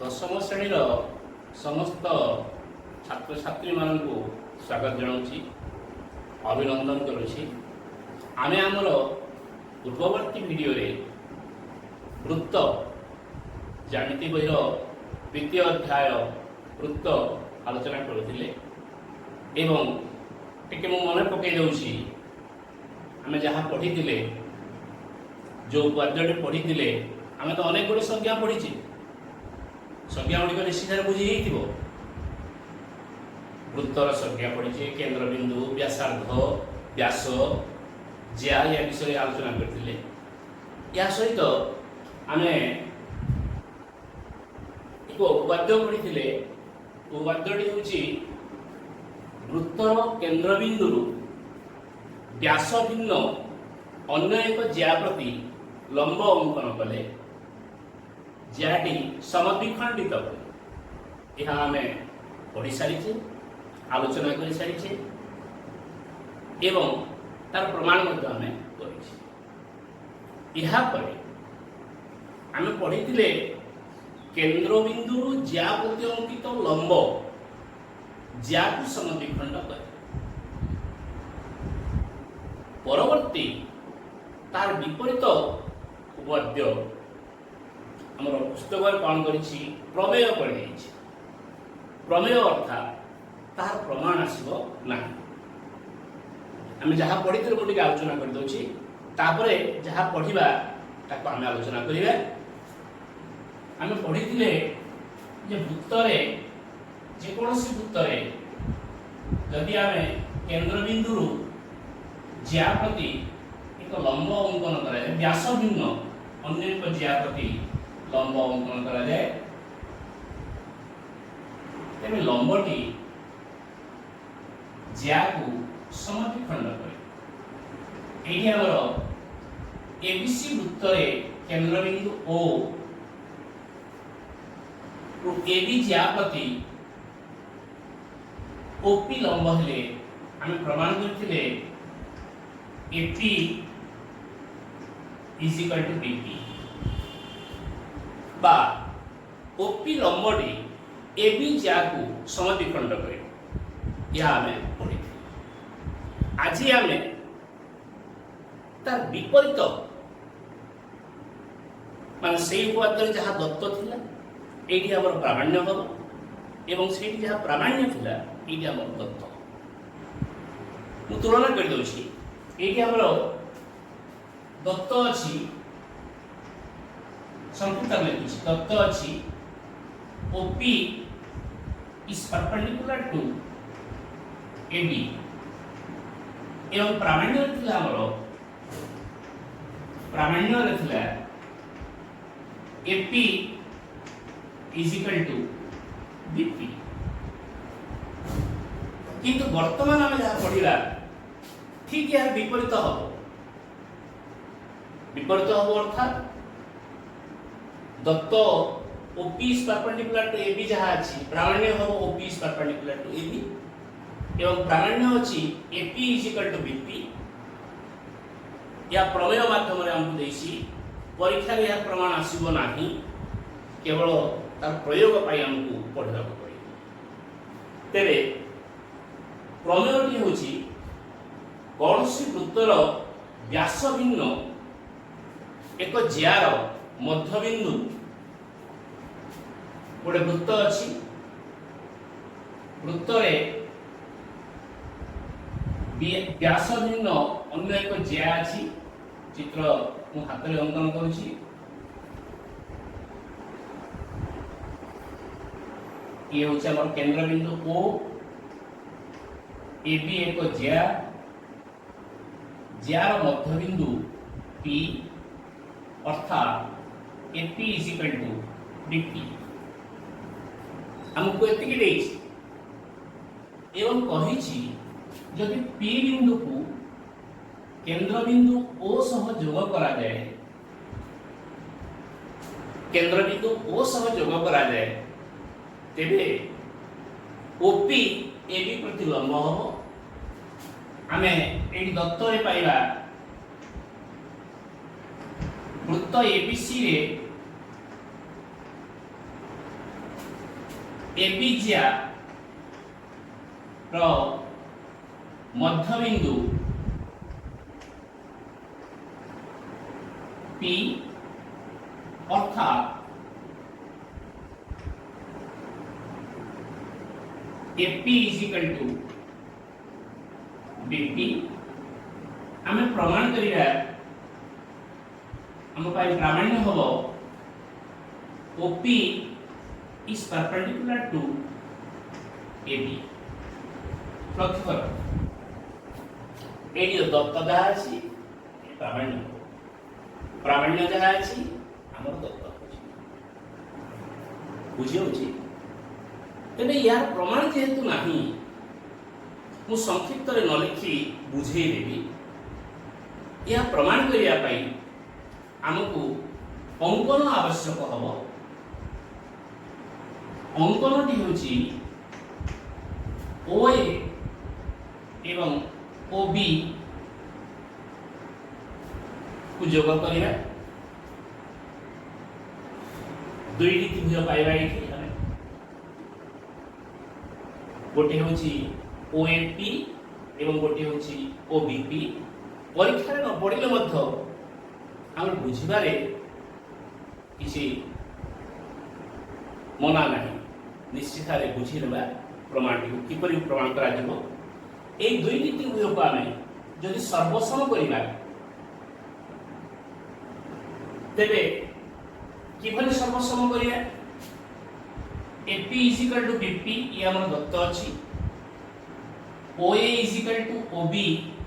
दशम श्रेणीर समस्त छात्र छात्री मानू स्वागत जनाऊँगी, अभिनंदन करुँची। आमे आमर पूर्ववर्ती वीडियो रे वृत्त ज्यामिति बहिर द्वितीय अध्याय वृत्त आलोचना करुले एवं टिके मु मन पकई दउछि आमे जहाँ पढ़ी जो पद्यटे पढ़ी आमे तो अनेक गुड़े संज्ञा पढ़ी संज्ञा गुड़िक निश्चित बुझी वृत्तर संज्ञा पढ़ी केंद्रबिंदु व्यासार्ध व्यास ज्या या विषय आलोचना करते या सहित आम एक उपवाद्य पढ़ी उपवाद्यटी हूँ वृत्तर केंद्रबिंदु व्यास भिन्न अन्य एक ज्या प्रति लंब अंकन कले ज्याटी समद्विखंडित यह आम पढ़ी सारी आलोचना कर सारी एवं तार प्रमाण आम कर आम पढ़ी केंद्रबिंदु ज्या प्रति अंकित लंब ज्या को समद्विखंड करे परवर्ती तार विपरीत उपवाद्य आमर पुस्तक कौन कर प्रमेय कर प्रमेय अर्थात तार प्रमाण आसब ना आम जहाँ पढ़ी मुझे आलोचना कर दूसरी तापरे जहाँ पढ़ा ताको आम आलोचना करिबा। आम पढ़ी वृत्तरे जेकोसी वृत्तरे जदि आम केंद्रबिंदु ज्या प्रति एक लंब अंकन करा व्यास भिन्न अन्य एक ज्या प्रति लंब अंकन करा तेरे लंबटी ज्या को समद्विखंड करे ये आमर एबीसी वृत्तरे केंद्रबिंदु ओ एबी ज्या प्रति ओपी लंब हेले आम प्रमाण करथिले AP is equal to BP बा ओपी लंबटी एबी ज्या को समद्विखंड करे यह आम पढ़ी। आज आम तार विपरीत मान से उपवाद्य जहाँ दत्त थिला एटी आमर प्रामाण्य हम एवं से जहाँ प्रामाण्य थिला एटी आमर दत्त मु तुलना कर दउछि एटी आमर दत्त अछि संपूर्ण में लिखि दत्त अछि OP is perpendicular to AB एवं प्रामाण्य थिला आमर प्रामाण्य थिला AP is equal to BP किंतु वर्तमान आम जहाँ पढ़ा ठीक यार विपरीत हम अर्थात दत्त OP is perpendicular to AB जहाँ अच्छी प्रामाण्य हम OP is perpendicular to AB एवं प्रामाण्य अच्छी AP is equal to BP या प्रमेय माध्यम आमको देसी परीक्षा यह प्रमाण आसब ना केवल तार प्रयोग आमको पढ़ा पड़े तेरे प्रमेयटी हूँ कौन सी वृत्तर व्यास भिन्न एक ज्यार मध्यबिंदु गोटे वृत्त अच्छी वृत्तरे व्यास भिन्न अन्य एक ज्या अच्छी चित्र मु हाथ में अंकन करुँची ये हूँ आम केंद्रबिंदु ओ एबी एक ज्या ज्यार मध्यबिंदु पी अर्थात AP is equal to BP हमको एतिकी देछि एवं कहिछि जदि पी बिंदु को केंद्रबिंदु ओ सह जोग करा जाए केंद्रबिंदु ओ सह जोग करा जाए तेबे ओपी एबी प्रति लंब हम आमे एटी दत्त रे पाइबा वृत्त एबीसी रे एबीजिया रो मध्यबिंदु P अर्थात AP is equal to BP आमे प्रमाण करिया हम पाई प्रामाण्य होबो OP is perpendicular to AB लक्ष्य कर एडी दत्त जहा अछि प्रामाण्य जहा अछि हमर दत्त अछि बुझियो छी तेने यार प्रमाण जेहेतु नाही मु संक्षिप्त रे न लिखि बुझेई देबी यह प्रमाण करिया पाई हमकु अंकन आवश्यक हबो अंकनटी होची OA एवं OB को जोग करिया दुईटी त्रिभुज पाइबा एठी गोटे होची OAP एवं गोटे होची OBP परीक्षा रे न पड़िले मध्य हम बुझिबारे किसी मना नहीं निश्चित भाव बुझीनेबा प्रमाण किपरि प्रमाण करा जिवो ए दुईटी त्रिभुज को आमे जदि सर्वसम करिबा तेबे किपरि सर्वसम करिया AP is equal to BP ये हमर दत्त अछि OA is equal to OB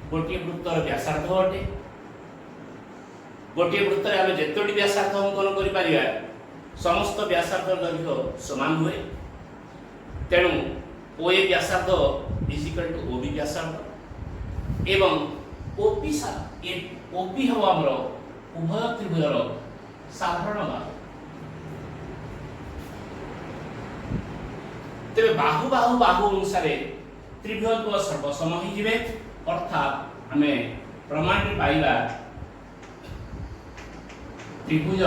गोटे वृत्तर व्यासार्ध अटे गोटे वृत्तर आमे जेतोटी व्यासार्ध अंकन करि परिया समस्त व्यासार्ध दैर्घ्य समान हुए तेणु OA व्यासार्ध is equal to OB व्यासार्ध एवं OP हम हमर उभय त्रिभुजर साधारण बाहु तेबे बाहु बाहु बाहु अनुसार त्रिभुज को सर्वसम ही जिवे अर्थात हमें प्रमाण रे पाइबा त्रिभुज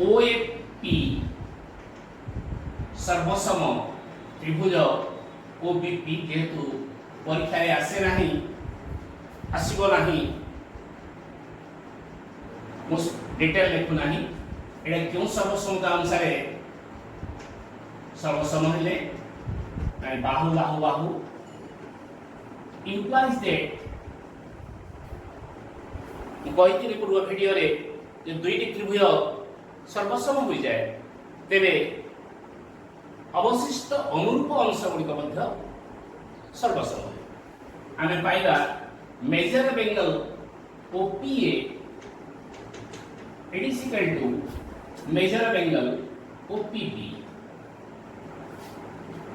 OAP सर्वसम त्रिभुज OBP जेहेतु परीक्षा रे आसे नाही आसीबो नाही मोस डिटेल लिखु नाही एडा क्यों सर्वसम का अनुसार सर्वसम हेले बाहु बाहु बाहु implies that कहिथिनि पूर्व वीडियो रे जे दुईटी त्रिभुज सर्वसम हो जाए तेबे अवशिष्ट अनुरूप अंश गुड़िक मध्य सर्वसम आमे पाइबा major angle OPA it is equal to measure of angle OPB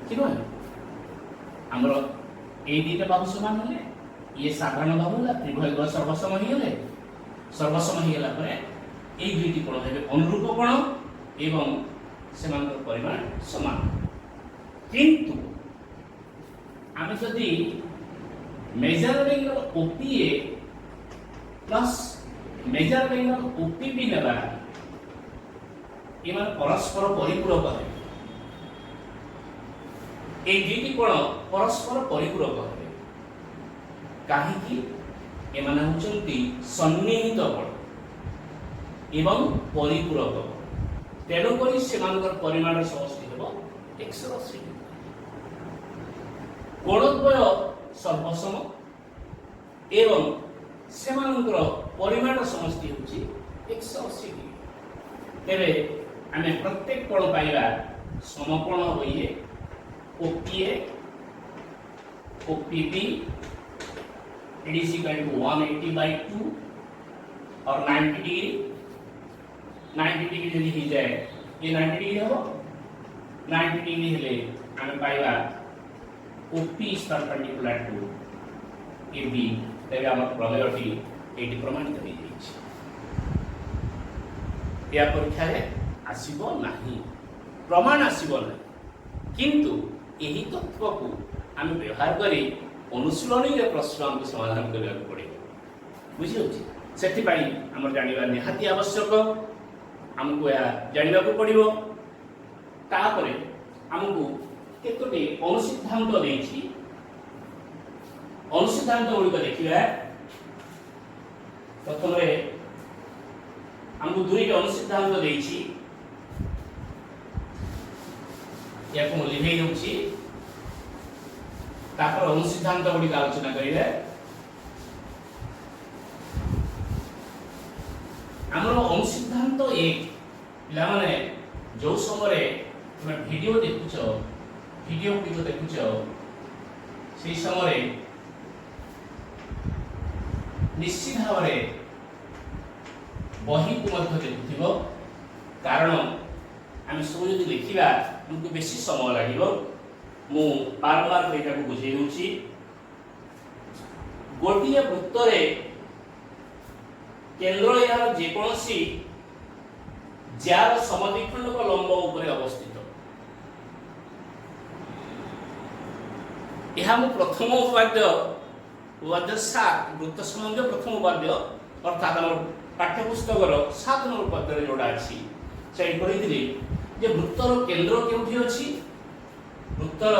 ठीक है हमरो ए दीटा बाहु समान होले ये साधारण बाहु होला त्रिभुज को सर्वसम ही होले सर्वसम ही होला परे ए दुईटी कोण हेबे अनुरूप कोण एवं सेमानकर परिमाण समान किंतु आमे जदि major angle OPA plus major angle OPB नेबा एमान परस्पर परिपूरक है ए दुईटी कोण परस्पर परिपूरक है काहे कि एमान होचंती सन्निहित कोण एवं परिपूरक तेणु करी सेमानकर परिमाण समष्टि हेबो 180 कोणद्वय सर्वसम एवं सेमानकर परिमाण समष्टि होची 180 तेबे आमे प्रत्येक कोण पाइबा समकोण होइए OPA OPB it is equal to 180/2 और 90 डिग्री 90 डिग्री यदि ही जाए ये 90 डिग्री हो 90 डिग्री हेले आमे पाइबा OP is perpendicular to AB तेबे हमर प्रमेयटी एटी प्रमाणित होई जाइछि या परीक्षा रे आसीबो नाही प्रमाण आसीबो नाही किंतु एही तत्व को हम व्यवहार करी अनुशीलनी रे प्रश्न हमको समाधान करबा पड़े बुझियो छी सेति पई हमर जानिबा निहाती आवश्यक हमको या जानिबा को पड़िबो तापरे हमको केतोटी अनुसिद्धांत देछि अनुसिद्धांत गुड़िक देखिए प्रथम हमको दुईट अनुसिद्धांत देछि या को लिखै दउछि तापर अनुसिद्धांत गुड़िक आलोचना करिवे हमर अनुसिद्धांत एक पिला माने जो समय तुम वीडियो देखुछ वीडियो गुड़िक देखुछ से समय निश्चित भाव में बही को मध्य देखुथिबो कारण आम सब यदि देखा तुमको बेसी समय लगे मु बार बार एटा को बुझे दूची गोटिए वृत्त रे केंद्र यार जेकोसी जार समद्विखंड को लंब उपरे अवस्थित यह प्रथम उपाद्य उपाद्य 7 वृत्त संबंधी प्रथम उपाद्य अर्थात आम पाठ्यपुस्तक 7 नंबर उपाद्य जोड़ा अच्छी से कही जे वृत्तर केंद्र केउठी अछि वृत्तर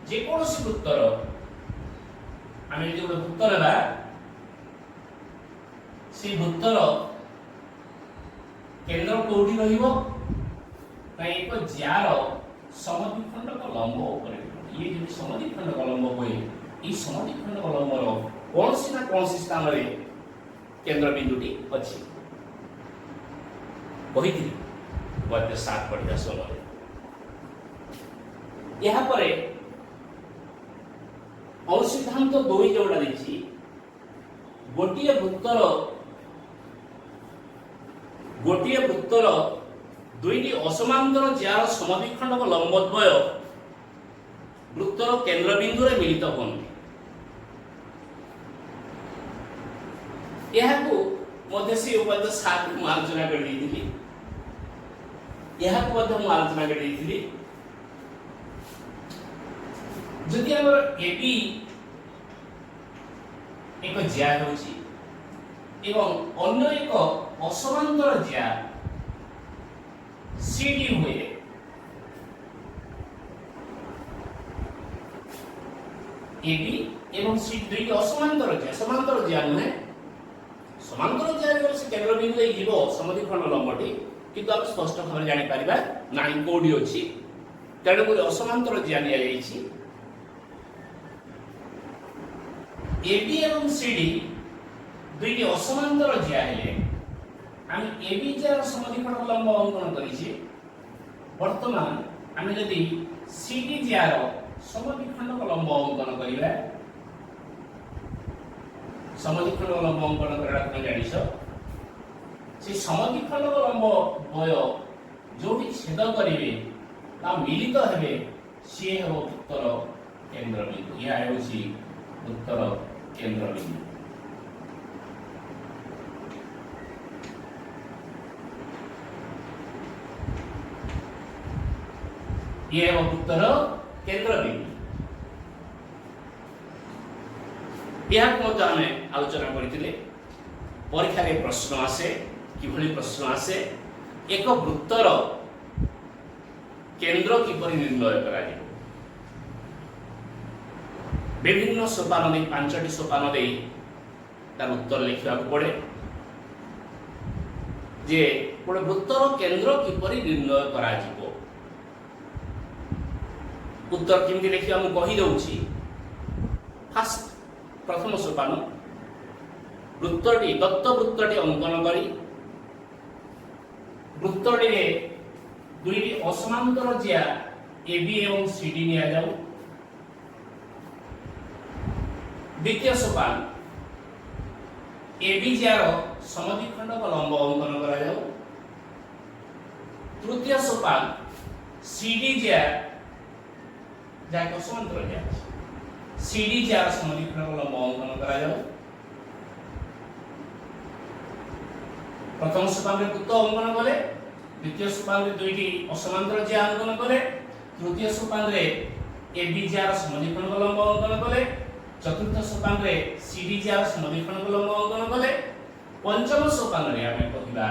जेकोसी वृत्तर आम यदि गोटे वृत्त लेबा से वृत्तर केंद्र कोठी रहिबो एक जार समद्विखंड को लंब उपरे ये जो समद्विखंड को लंब होए ई समद्विखंड को लंब रो कोनसी ना कोनसी स्थान रे केंद्र बिंदुटी अछि कहिथि वाद्य 7 पढ़िया समय यहाँ पर अनुसिद्धांत दुई जोड़ा देछि गोटिए वृत्तर दुईटी असमांतर जार समद्विखंड को लंबद्वय वृत्तर केंद्र बिंदु रे मिलित होंगे यह को मध्य से उपाद्य 7 को आलोचना कर दी यह को मध्य मु आलोचना कर दी जदि हमर एबी एक ज्या होछि एवं अन्य एक असमांतर ज्या सीडी हुए एबी एवं सी दुईटी समांतर ज्या नुहे समांतर ज्या रे से केंद्र बिंदु ए जीवो समद्विखंड लंबटी किंतु आप स्पष्ट भाव जानि परिबा नाही कोडी अछि तेणु को असमांतर ज्या लिया जाइछि एबी एवं सीडी दुईटी असमांतर ज्या हेले हम एबी जार समद्विखंड लंब अंकन करिछि वर्तमान हम यदि सीडी जार समद्विखंड लंब अंकन करिबा समद्विखंड लंब अंकन करला तुम जानिछ से समद्विखंड लंब द्वय जोटी छेद करिवे ता मिलित हेबे से हो उत्तर केंद्र बिंदु या होछि उत्तर केंद्र बिंदु ये उत्तर केंद्र बिंदु यह को हमें आलोचना करथिले परीक्षा रे प्रश्न आसे किभली प्रश्न आसे एक वृत्तर केंद्र किपरि निर्णय करा जाय विभिन्न सोपान दे 5टी सोपान दे तार उत्तर लिखा पड़े जे गोटे वृत्तर केंद्र किपरि निर्णय करा जिवो उत्तर केमती लिखिया मु कहि दउछि फास्ट प्रथम सोपान वृत्तटी दत्त वृत्तटी अंकन करी वृत्तटी रे दुईटी असमांतर ज्या एबी एवं सीडी निया जाऊ द्वितीय सोपान एबी जार समद्विखंड को लंब अंकन करा जाऊ तृतीय सोपान सीडी ज्या जाको समांतर ज्या सीडी जार समद्विखंड को लंब अंकन करा जाऊ प्रथम सोपान रे वृत्त अंकन कले द्वितीय सोपान रे दुईटी असमांतर ज्या अंकन कले तृतीय सोपान रे एबी जार समद्विखंड को लंब अंकन कले चतुर्थ सोपान रे सीडी जार समद्विखंड को लंब अंकन कले पंचम सोपान रे आमे कहिबा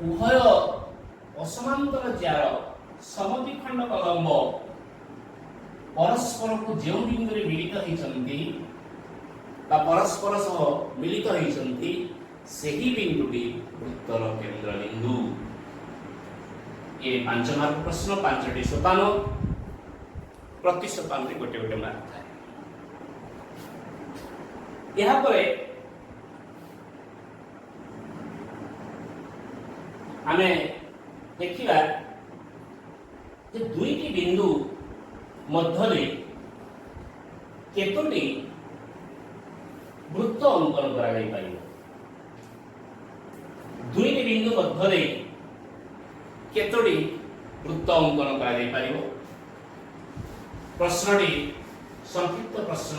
उभय असमांतर जार समद्विखंड लंब परस्पर को जो बिंदु रे मिलित होइछन्ति बा परस्पर सह मिलित होइछन्ति सेही बिंदुटी वृत्तर केंद्र बिंदु। ये 5 मार्क प्रश्न 5टी सोपान प्रति सोपान रे गोटे गोटे मार्क थाए। यहाँ पर आमे देखिबा जे दुईटी बिंदु मध्य केतोटी वृत्त अंकन करा जाई पारिबो। दुईटी बिंदु मध्य केतोटी वृत्त अंकन करा जाई पारिबो। प्रश्नटी संक्षिप्त प्रश्न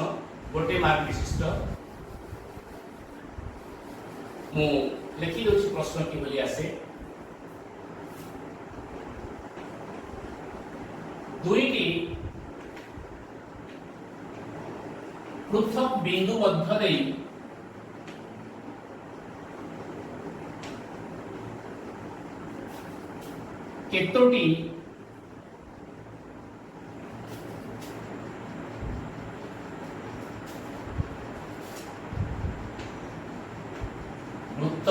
गोटे मार्क विशिष्ट। मु लिखि दोछि प्रश्न किभली आसे। दुईटी पृथक बिंदु मध्य केतोटी वृत्त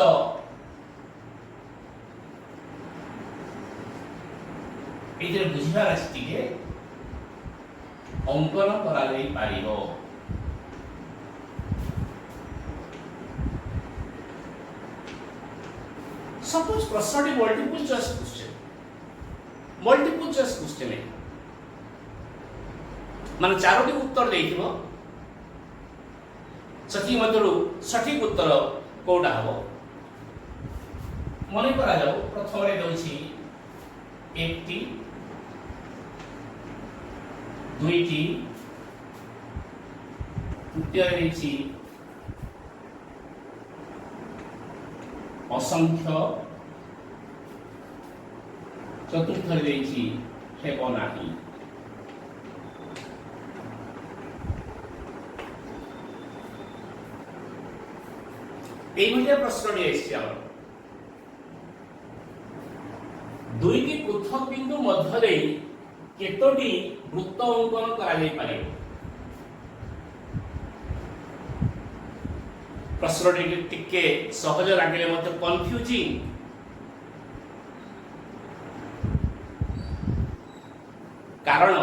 ये बुझार आछि के अंकन करा जाई पारिबो। सपोज प्रश्नटी मल्टीपल चॉइस क्वेश्चन है माने चारोटी उत्तर देइथिबो सठी मधुरु सठिक उत्तर कोडा हबो मने करा जाऊ। प्रथम रे दोछि 1टी 2टी तृतीय रे देछि असंख्य चतुर्थ रे देछि हेबो नाही। এই ভলিয়া প্রশ্নটি এসেছে আমার। দুইটি পৃথক বিন্দু মধ্যে কেতোটি বৃত্ত অঙ্কন করা যাই পারে। প্রশ্নটি টিকে সহজ লাগিলে মতে কনফিউজিং। কারণ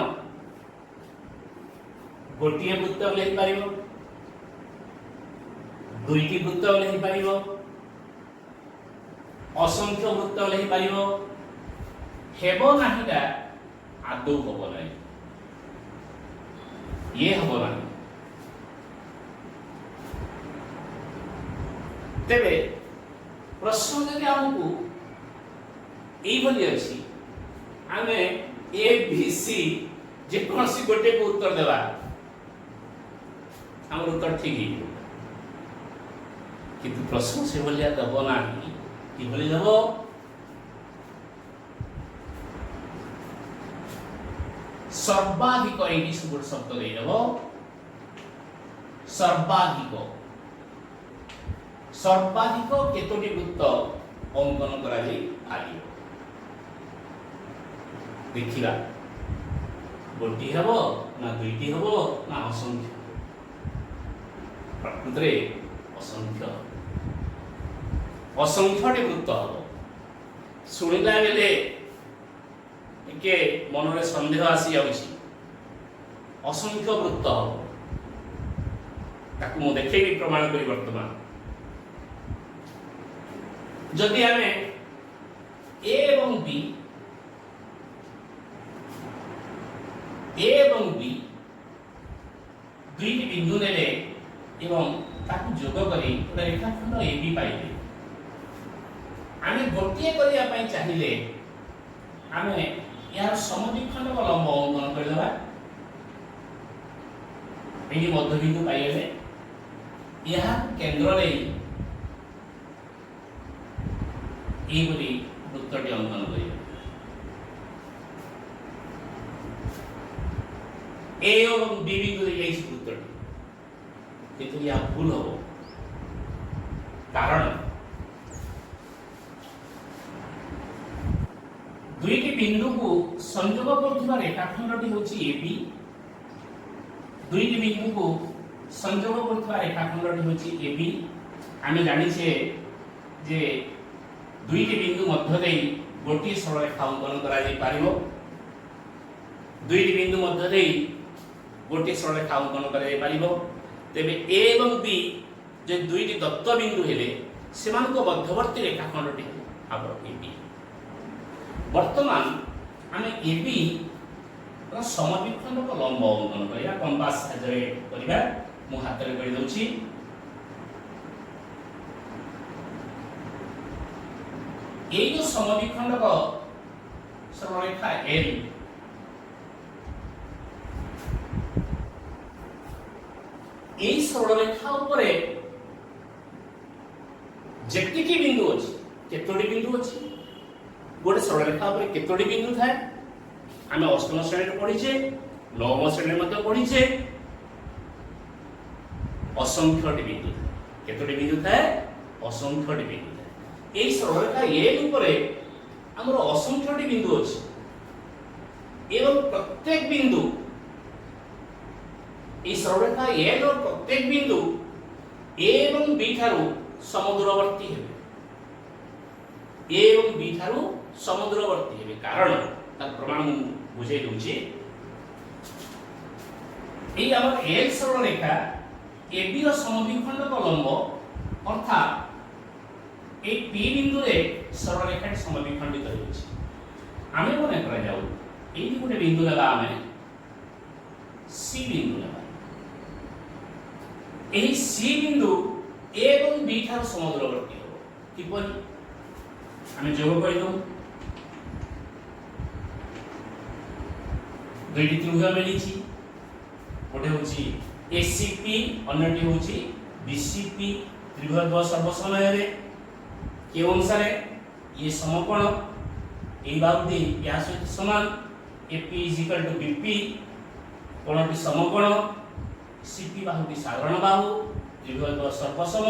গোটিয়ে বৃত্ত লেখি পারিব, দুইটি বৃত্ত লেখি পারিব, অসংখ্য বৃত্ত লেখি পারিব, হেব নাহিটা আদৌ হব নাই, ইয়ে হব না। তেবে প্রশ্ন যদি আমকু এইভাবে আছে আমি এ বি সি যে কোনসি গোটে কো উত্তর দেবা আমার উত্তর ঠিকই। কিন্তু প্রশ্ন সেভাবে দেব না, কিভাবে দেব? সর্বাধিক এই শব্দ দিয়ে দেব। সর্বাধিক কেতোটি বৃত্ত অঙ্কন করা যাই পারিব দেখিবা। গোটি হব না দুইটি হব না অসংখ্য? প্রকৃতরে অসংখ্যটি বৃত্ত হব। শুনিলা বেলে টিকে মନରେ সন্দেহ আসি যাଉଛି। অসংখ্য বৃত্ত হব, তাকে মু দেখেইবি প্রমাণ করি। বর্তমান যদি আমি এ এবং বি দুইটি বিন্দু নেলে এবং তাকে যোগ করে গোটে রেখাখণ্ড এ বি পাইলে, আমি গোটিয়ে করিয়া পাই চাহিলে আমি ইয়ার সমদ্বিখণ্ড লম্ব অঙ্কন করিদেবা। এই মধ্যবিন্দু পাইলে ইহা কেন্দ্রে এইভাবে বৃত্তটি অঙ্কন করিবে। এ এবং বি বিন্দু এই বৃত্তটি, কিন্তু ইহা ভুল হব। কারণ दुईटी बिंदु को संयोग करुवा रेखाखंडटी होची एबी दुईटी बिंदु को संयोग करुवा रेखाखंडटी होची एबी आमे जानि छे जे दुईटी बिंदु मध्य देई गोटी सरल रेखा अंकन करा जाई पारिबो दुईटी बिंदु मध्य देई गोटी सरल रेखा अंकन करा जाई पारिबो तेबे ए एवं बी जे दुईटी दत्त बिंदु हेले सेमान को मध्यवर्ती रेखाखंडटी आबर एबी वर्तमान आमे एबी रा समद्विखंड को लंब अंकन करिया कंपास साहाय्य करिया मु हाथ रे करि दउची ए जो समद्विखंड को सरल रेखा एल ए सरल रेखा ऊपर जेतिकी बिंदु अछि केतोडी बिंदु अछि गोटे सरल रेखा ऊपर केतोडी बिंदु थाए आमे अष्टम श्रेणी रे पढिछे नवम श्रेणी रे मध्ये पढिछे असंख्यटी बिंदु केतोडी बिंदु थाए असंख्यटी बिंदु थाए एई सरल रेखा ए ऊपर हमर असंख्यटी बिंदु अछि एवं प्रत्येक बिंदु एई सरल रेखा ए रो प्रत्येक बिंदु ए एवं बी थारु समुद्रवर्ती हेबे ए एवं बी थारु समुद्रवर्ती हेबे कारण तार प्रमाण बुझे दूची एई हमर एल सरल रेखा ए बी रो समद्विखंड को लंब अर्थात ए पी बिंदु रे सरल रेखा समद्विखंडित होइछि आमे कोने करा जाऊ एई गोटे बिंदु लगा आमे सी बिंदु लगा एई सी बिंदु ए एवं बी थारु समुद्रवर्ती हो किपरि आमे जोग करि दउ दुईटी त्रिभुज मिलिछि गोटे होछि एसीपी अन्यटी होछि बीसीपी त्रिभुज द्वय सर्वसमय रे के अनुसार ये समकोण ए बाहुटी या सहित समान एपी बीपी कोणटी समकोण सीपी बाहुटी साधारण बाहु त्रिभुज द्वय सर्वसम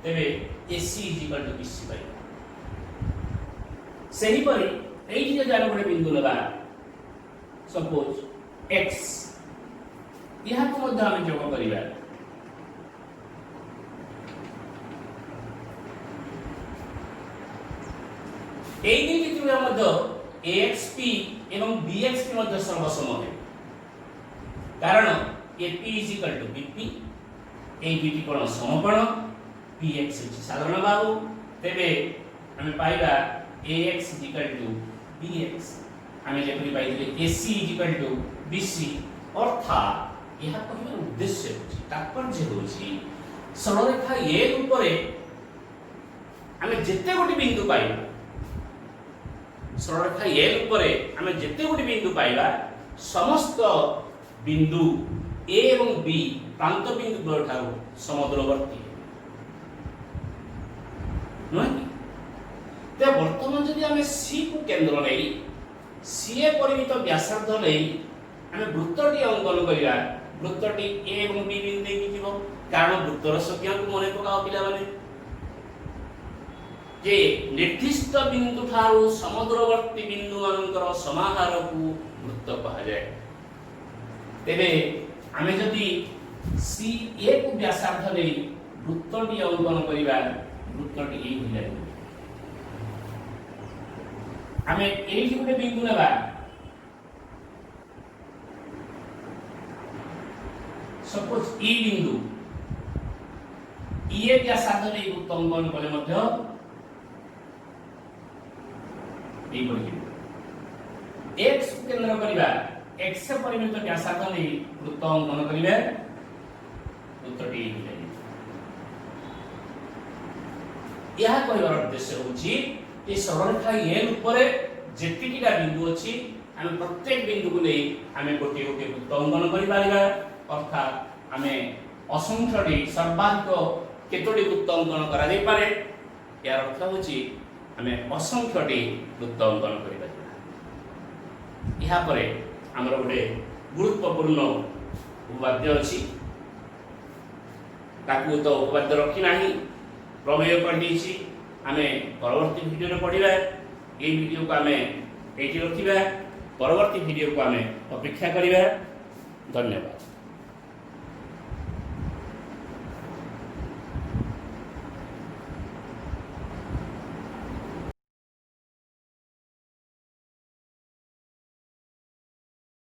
तेबे एसी बीसी पाइबा सही परि एई जे जान गोटे बिंदु लगा सपोज x यहा को मध्य हम जोग करिबा एई दुईटी त्रिभुज मध्य AXP एवं BXP मध्य सर्वसम है कारण AP BP एई दुईटी कोण समकोण PX साधारण बाहु तेबे हम पाइबा AX BX आमे जेपरि पाइले AC BC अर्थात यह कहबार उद्देश्य होछि तात्पर्य होछि सरल रेखा ए ऊपर आमे जेते गोटी बिंदु पाइबा सरल रेखा ए ऊपर आमे जेते गोटी बिंदु पाइबा समस्त बिंदु ए एवं बी प्रांत बिंदु ठारो समुद्रवर्ती नहीं ते वर्तमान जदि आमे सी को केंद्र नै सी ए परिमित व्यासार्ध नै आमे वृत्तटी अंकन करिया वृत्तटी ए एवं बी बिंदु देखि जीवो कारण वृत्तर संज्ञा को मने पकाओ पिला माने जे निर्दिष्ट बिंदु ठारो समुद्रवर्ती बिंदु मानकर समाहार को वृत्त कहा जाय तेबे आमे जदि सी ए को व्यासार्ध नै वृत्तटी अंकन करिया वृत्तटी ए हो जाय आमे एई गोटे बिंदु लेबा सपोज ई बिंदु ई ए व्यासार्ध नै वृत्त अंकन कले मध्य এই পরিচিত x को केंद्र करिबा x से परिमित व्यासार्ध नै वृत्त अंकन करिबे वृत्तटी हो जाय यह कहबार उद्देश्य होछि ए सरल रेखा ए ऊपर जेतिकीटा बिंदु अछि आमे प्रत्येक बिंदु को नै आमे गोटे गोटे वृत्त अंकन करि पारिबा अर्थात आमे असंख्यटी सर्वाधिक केतोटी वृत्त अंकन करा जाय पारे यार अर्थ होछि आमे असंख्यटी वृत्त अंकन करि पारिबा इहा परे हमर गोटे गुरुत्वपूर्ण उपवाद्य अछि ताकू तो उपवाद्य रखी नाही प्रमेय कर दीछि आमे परवर्ती वीडियो रे पढिबा ए वीडियो को आमे एठी रखिबा परवर्ती वीडियो को आमे अपेक्षा करिबा। धन्यवाद।